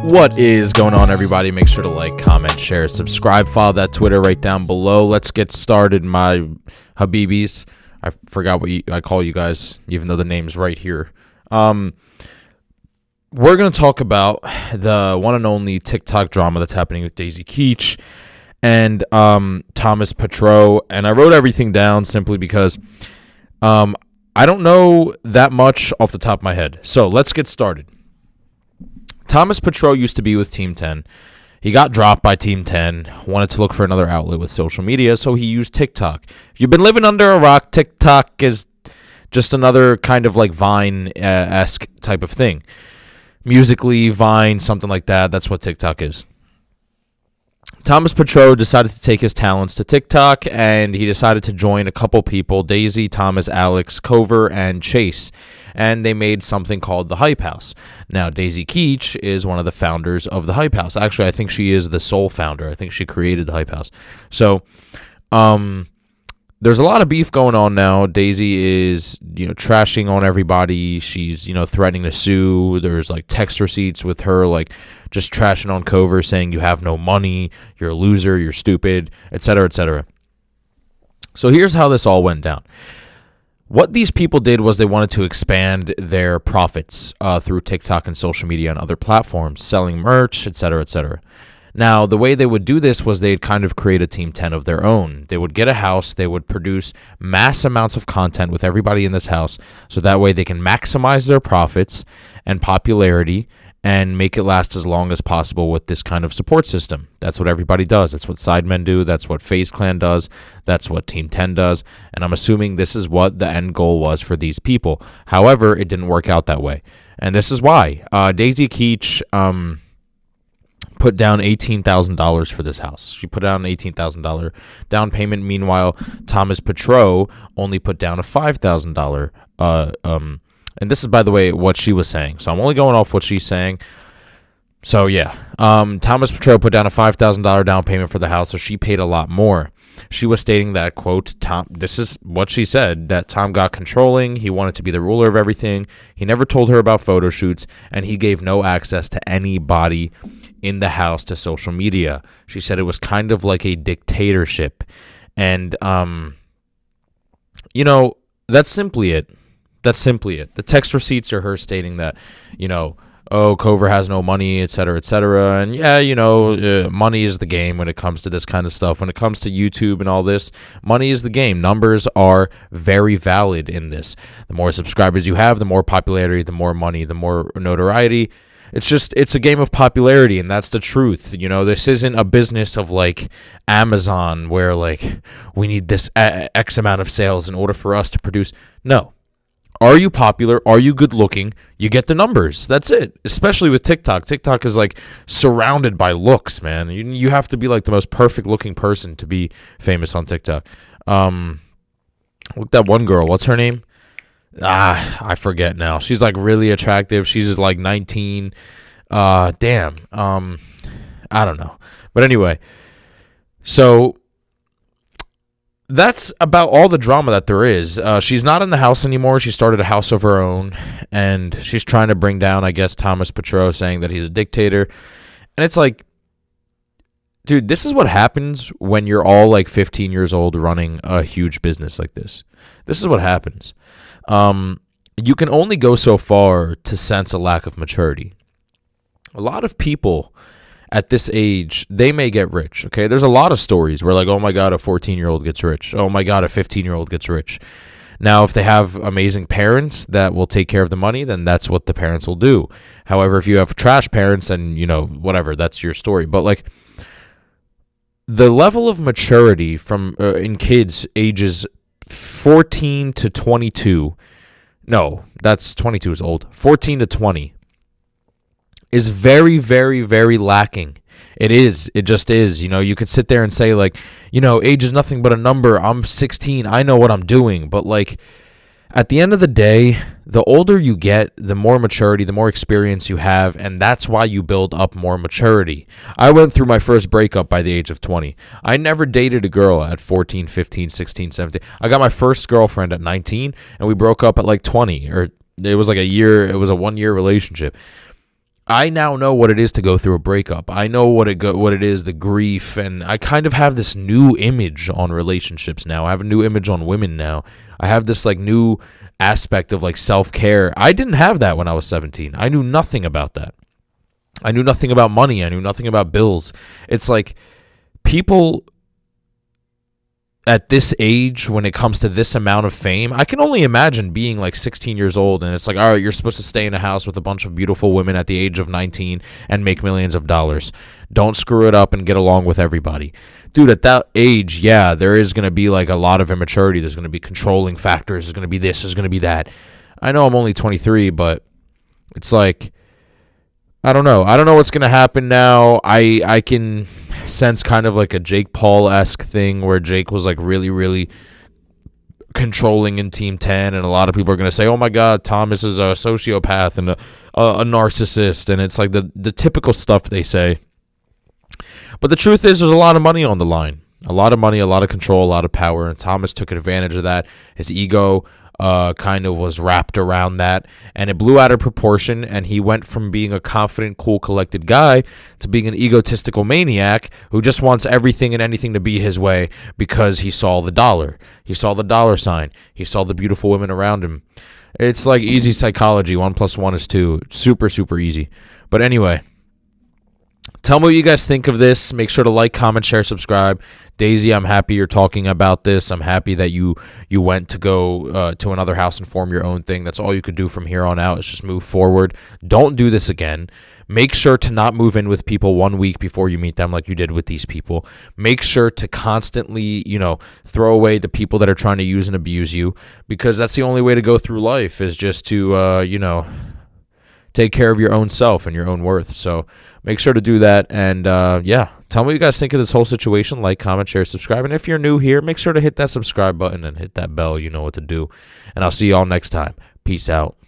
What is going on, everybody? Make sure to like, comment, share, subscribe, follow that Twitter right down below. Let's get started, my Habibis. I forgot what I call you guys, even though the name's right here. We're going to talk about the one and only TikTok drama that's happening with Daisy Keech and Thomas Petrou. And I wrote everything down simply because I don't know that much off the top of my head. So let's get started. Thomas Petrou used to be with Team 10. He got dropped by Team 10, wanted to look for another outlet with social media, so he used TikTok. If you've been living under a rock, TikTok is just another kind of like Vine-esque type of thing. Musically, Vine, something like that. That's what TikTok is. Thomas Petrou decided to take his talents to TikTok, and he decided to join a couple people, Daisy, Thomas, Alex, Cover, and Chase, and they made something called the Hype House. Now, Daisy Keech is one of the founders of the Hype House. Actually, I think she is the sole founder. I think she created the Hype House. So, there's a lot of beef going on now. Daisy is, trashing on everybody. She's, threatening to sue. There's like text receipts with her, like just trashing on Cover, saying you have no money, you're a loser, you're stupid, etc., etc. So here's how this all went down. What these people did was they wanted to expand their profits through TikTok and social media and other platforms, selling merch, etc., etc. Now, the way they would do this was they'd kind of create a Team 10 of their own. They would get a house, they would produce mass amounts of content with everybody in this house, so that way they can maximize their profits and popularity and make it last as long as possible with this kind of support system. That's what everybody does. That's what Sidemen do. That's what FaZe Clan does. That's what Team 10 does. And I'm assuming this is what the end goal was for these people. However, it didn't work out that way. And this is why. Daisy Keech put down $18,000 for this house. She put down an $18,000 down payment. Meanwhile, Thomas Petrou only put down a $5,000 and this is, by the way, what she was saying. So I'm only going off what she's saying. So, yeah. Thomas Petrou put down a $5,000 down payment for the house, so she paid a lot more. She was stating that, quote, this is what she said, that Tom got controlling. He wanted to be the ruler of everything. He never told her about photo shoots, and he gave no access to anybody in the house to social media. She said it was kind of like a dictatorship. And, that's simply it. That's simply it. The text receipts are her stating that, Cover has no money, et cetera, and yeah, money is the game when it comes to this kind of stuff. When it comes to YouTube and all this, money is the game. Numbers are very valid in this. The more subscribers you have, the more popularity, the more money, the more notoriety. It's a game of popularity, and that's the truth. This isn't a business of like Amazon where like we need this X amount of sales in order for us to produce. No. Are you popular? Are you good looking? You get the numbers. That's it. Especially with TikTok. TikTok is like surrounded by looks, man. You have to be like the most perfect looking person to be famous on TikTok. Look, that one girl. What's her name? I forget now. She's like really attractive. She's like 19. Damn. I don't know. But anyway, so that's about all the drama that there is. She's not in the house anymore. She started a house of her own, and she's trying to bring down, I guess, Thomas Petrou, saying that he's a dictator. And it's like, dude, this is what happens when you're all like 15 years old running a huge business like this. This is what happens. You can only go so far to sense a lack of maturity. A lot of people at this age, they may get rich, okay? There's a lot of stories where like, oh my God, a 14-year-old gets rich. Oh my God, a 15-year-old gets rich. Now, if they have amazing parents that will take care of the money, then that's what the parents will do. However, if you have trash parents and, whatever, that's your story. But like the level of maturity from in kids ages 14 to 22, no, that's 22 is old, 14 to 20, is very, very, very lacking. It is. It just is. You could sit there and say, like, age is nothing but a number. I'm 16. I know what I'm doing. But, like, at the end of the day, the older you get, the more maturity, the more experience you have, and that's why you build up more maturity. I went through my first breakup by the age of 20. I never dated a girl at 14, 15, 16, 17. I got my first girlfriend at 19, and we broke up at, like, 20 or It was like a year. It was a 1-year relationship. I now know what it is to go through a breakup. I know what it is, the grief, and I kind of have this new image on relationships now. I have a new image on women now. I have this like new aspect of like self-care. I didn't have that when I was 17. I knew nothing about that. I knew nothing about money. I knew nothing about bills. It's like people at this age, when it comes to this amount of fame, I can only imagine being like 16 years old and it's like, all right, you're supposed to stay in a house with a bunch of beautiful women at the age of 19 and make millions of dollars. Don't screw it up and get along with everybody. Dude, at that age, yeah, there is going to be like a lot of immaturity. There's going to be controlling factors. There's going to be this. There's going to be that. I know I'm only 23, but it's like, I don't know. I don't know what's going to happen now. I can sense kind of like a Jake Paul-esque thing where Jake was like really, really controlling in Team 10, and a lot of people are going to say, oh my God, Thomas is a sociopath and a narcissist, and it's like the typical stuff they say. But the truth is there's a lot of money on the line. A lot of money, a lot of control, a lot of power, and Thomas took advantage of that. His ego kind of was wrapped around that, and it blew out of proportion, and he went from being a confident, cool, collected guy to being an egotistical maniac who just wants everything and anything to be his way because he saw the dollar. He saw the dollar sign. He saw the beautiful women around him. It's like easy psychology. 1 + 1 is 2. Super, super easy. But anyway, tell me what you guys think of this. Make sure to like, comment, share, subscribe. Daisy, I'm happy you're talking about this. I'm happy that you went to go to another house and form your own thing. That's all you could do from here on out is just move forward. Don't do this again. Make sure to not move in with people 1 week before you meet them like you did with these people. Make sure to constantly, throw away the people that are trying to use and abuse you, because that's the only way to go through life is just to, take care of your own self and your own worth. So make sure to do that. And tell me what you guys think of this whole situation. Like, comment, share, subscribe. And if you're new here, make sure to hit that subscribe button and hit that bell. You know what to do. And I'll see you all next time. Peace out.